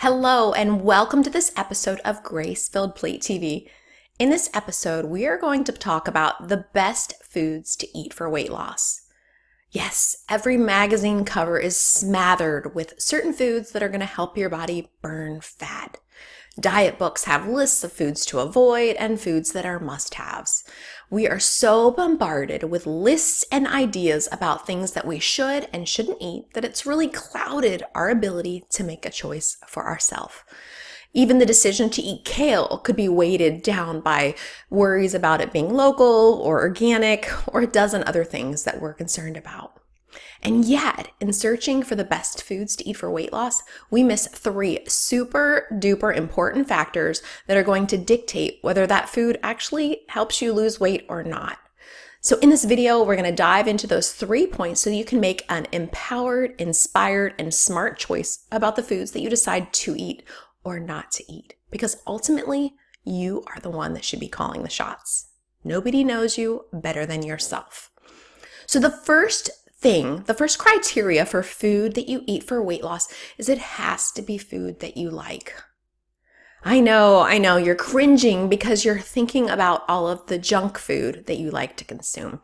Hello, and welcome to this episode of Grace Filled Plate TV. In this episode, we are going to talk about the best foods to eat for weight loss. Yes, every magazine cover is smothered with certain foods that are going to help your body burn fat. Diet books have lists of foods to avoid and foods that are must-haves. We are so bombarded with lists and ideas about things that we should and shouldn't eat that it's really clouded our ability to make a choice for ourselves. Even the decision to eat kale could be weighted down by worries about it being local or organic or a dozen other things that we're concerned about. And yet, in searching for the best foods to eat for weight loss, we miss three super duper important factors that are going to dictate whether that food actually helps you lose weight or not. So in this video, we're going to dive into those 3 points so you can make an empowered, inspired, and smart choice about the foods that you decide to eat or not to eat. Because ultimately, you are the one that should be calling the shots. Nobody knows you better than yourself. So the first criteria for food that you eat for weight loss is it has to be food that you like. I know, you're cringing because you're thinking about all of the junk food that you like to consume.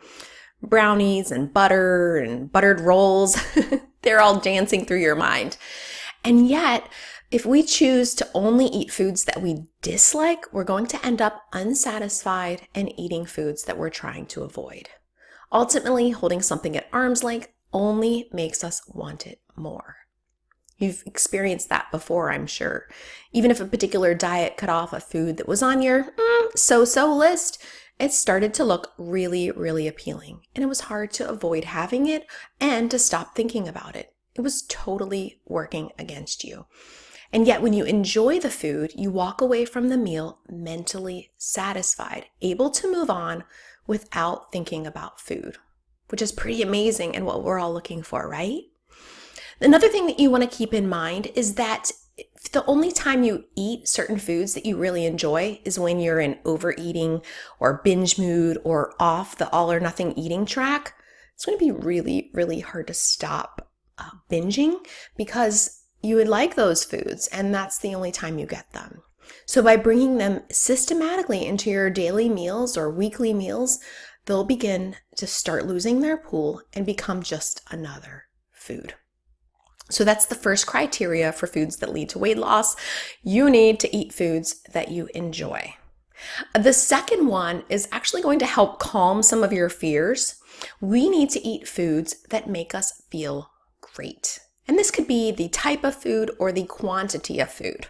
Brownies and butter and buttered rolls, they're all dancing through your mind. And yet, if we choose to only eat foods that we dislike, we're going to end up unsatisfied and eating foods that we're trying to avoid. Ultimately, holding something at arm's length only makes us want it more. You've experienced that before, I'm sure. Even if a particular diet cut off a food that was on your so-so list, it started to look really, really appealing. And it was hard to avoid having it and to stop thinking about it. It was totally working against you. And yet when you enjoy the food, you walk away from the meal mentally satisfied, able to move on without thinking about food, which is pretty amazing and what we're all looking for, right? Another thing that you want to keep in mind is that the only time you eat certain foods that you really enjoy is when you're in overeating or binge mood or off the all or nothing eating track. It's going to be really, really hard to stop binging because you would like those foods and that's the only time you get them. So by bringing them systematically into your daily meals or weekly meals, they'll begin to start losing their pull and become just another food. So that's the first criteria for foods that lead to weight loss. You need to eat foods that you enjoy. The second one is actually going to help calm some of your fears. We need to eat foods that make us feel great. And this could be the type of food or the quantity of food.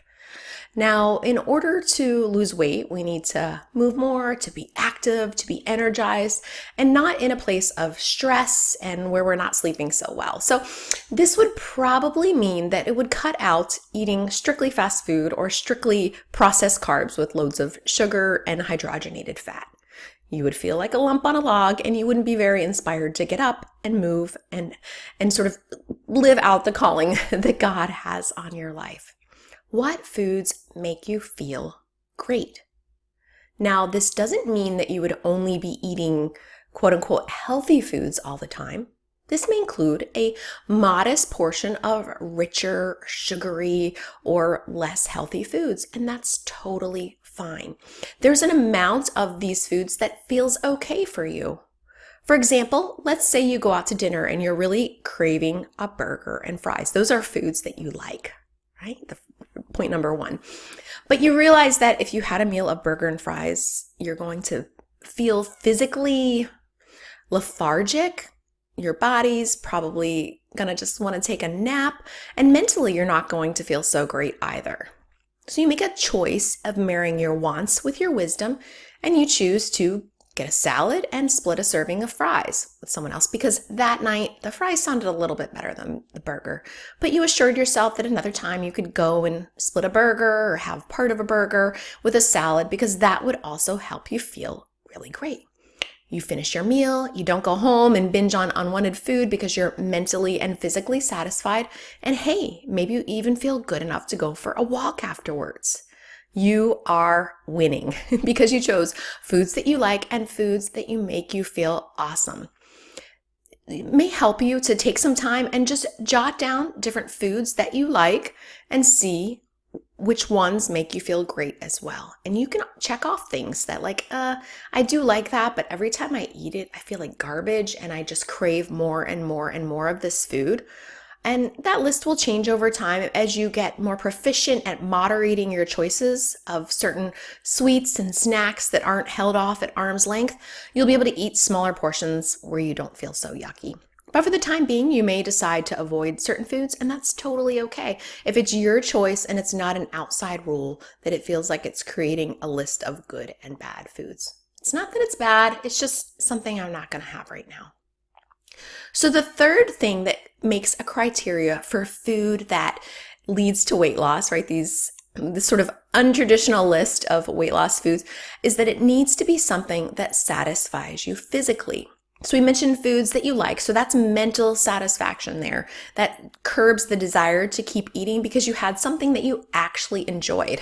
Now, in order to lose weight, we need to move more, to be active, to be energized, and not in a place of stress and where we're not sleeping so well. So this would probably mean that it would cut out eating strictly fast food or strictly processed carbs with loads of sugar and hydrogenated fat. You would feel like a lump on a log and you wouldn't be very inspired to get up and move and sort of live out the calling that God has on your life. What foods make you feel great? Now, this doesn't mean that you would only be eating quote unquote healthy foods all the time. This may include a modest portion of richer, sugary, or less healthy foods, and that's totally fine. There's an amount of these foods that feels okay for you. For example, let's say you go out to dinner and you're really craving a burger and fries. Those are foods that you like, right? Point number one. But you realize that if you had a meal of burger and fries, you're going to feel physically lethargic. Your body's probably going to just want to take a nap, and mentally you're not going to feel so great either. So you make a choice of marrying your wants with your wisdom, and you choose to get a salad and split a serving of fries with someone else because that night the fries sounded a little bit better than the burger. But you assured yourself that another time you could go and split a burger or have part of a burger with a salad because that would also help you feel really great. You finish your meal, you don't go home and binge on unwanted food because you're mentally and physically satisfied. And hey, maybe you even feel good enough to go for a walk afterwards. You are winning because you chose foods that you like and foods that you make you feel awesome. It may help you to take some time and just jot down different foods that you like and see which ones make you feel great as well. And you can check off things that I do like that, but every time I eat it, I feel like garbage and I just crave more and more and more of this food. And that list will change over time as you get more proficient at moderating your choices of certain sweets and snacks that aren't held off at arm's length. You'll be able to eat smaller portions where you don't feel so yucky. But for the time being, you may decide to avoid certain foods, and that's totally okay. If it's your choice and it's not an outside rule that it feels like it's creating a list of good and bad foods. It's not that it's bad, it's just something I'm not going to have right now. So the third thing that makes a criteria for food that leads to weight loss, right? This sort of untraditional list of weight loss foods is that it needs to be something that satisfies you physically. So we mentioned foods that you like. So that's mental satisfaction there. That curbs the desire to keep eating because you had something that you actually enjoyed.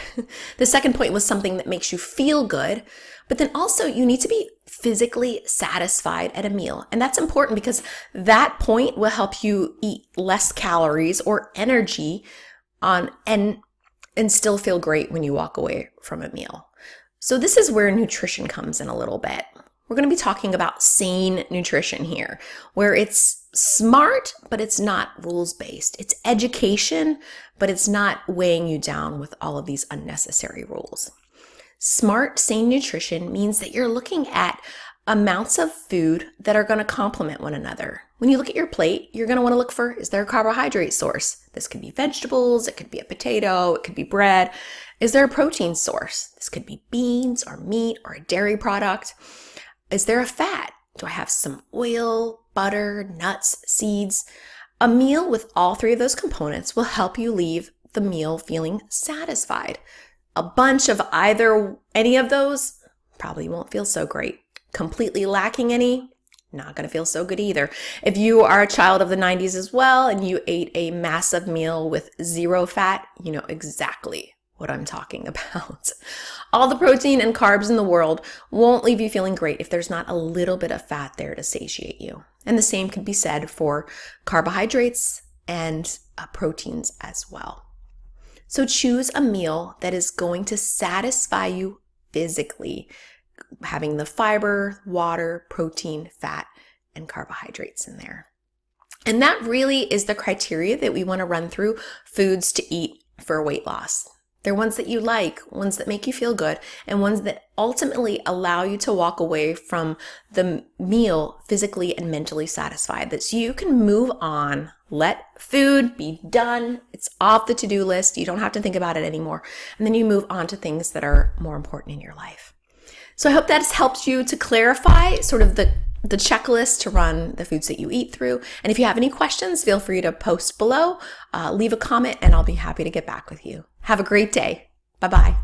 The second point was something that makes you feel good. But then also you need to be physically satisfied at a meal. And that's important because that point will help you eat less calories or energy and still feel great when you walk away from a meal. So this is where nutrition comes in a little bit. We're going to be talking about sane nutrition here, where it's smart, but it's not rules-based. It's education, but it's not weighing you down with all of these unnecessary rules. Smart, sane nutrition means that you're looking at amounts of food that are going to complement one another. When you look at your plate, you're going to want to look for, is there a carbohydrate source? This could be vegetables, it could be a potato, it could be bread. Is there a protein source? This could be beans or meat or a dairy product. Is there a fat? Do I have some oil, butter, nuts, seeds? A meal with all three of those components will help you leave the meal feeling satisfied. A bunch of any of those probably won't feel so great. Completely lacking any, not going to feel so good either. If you are a child of the 90s as well and you ate a massive meal with zero fat, you know exactly what I'm talking about. All the protein and carbs in the world won't leave you feeling great if there's not a little bit of fat there to satiate you. And the same can be said for carbohydrates and proteins as well. So choose a meal that is going to satisfy you physically, having the fiber, water, protein, fat, and carbohydrates in there. And that really is the criteria that we want to run through foods to eat for weight loss. They're ones that you like, ones that make you feel good, and ones that ultimately allow you to walk away from the meal physically and mentally satisfied. That so you can move on, let food be done. It's off the to-do list. You don't have to think about it anymore. And then you move on to things that are more important in your life. So I hope that has helped you to clarify sort of the checklist to run the foods that you eat through. And if you have any questions, feel free to post below, leave a comment, and I'll be happy to get back with you. Have a great day. Bye-bye.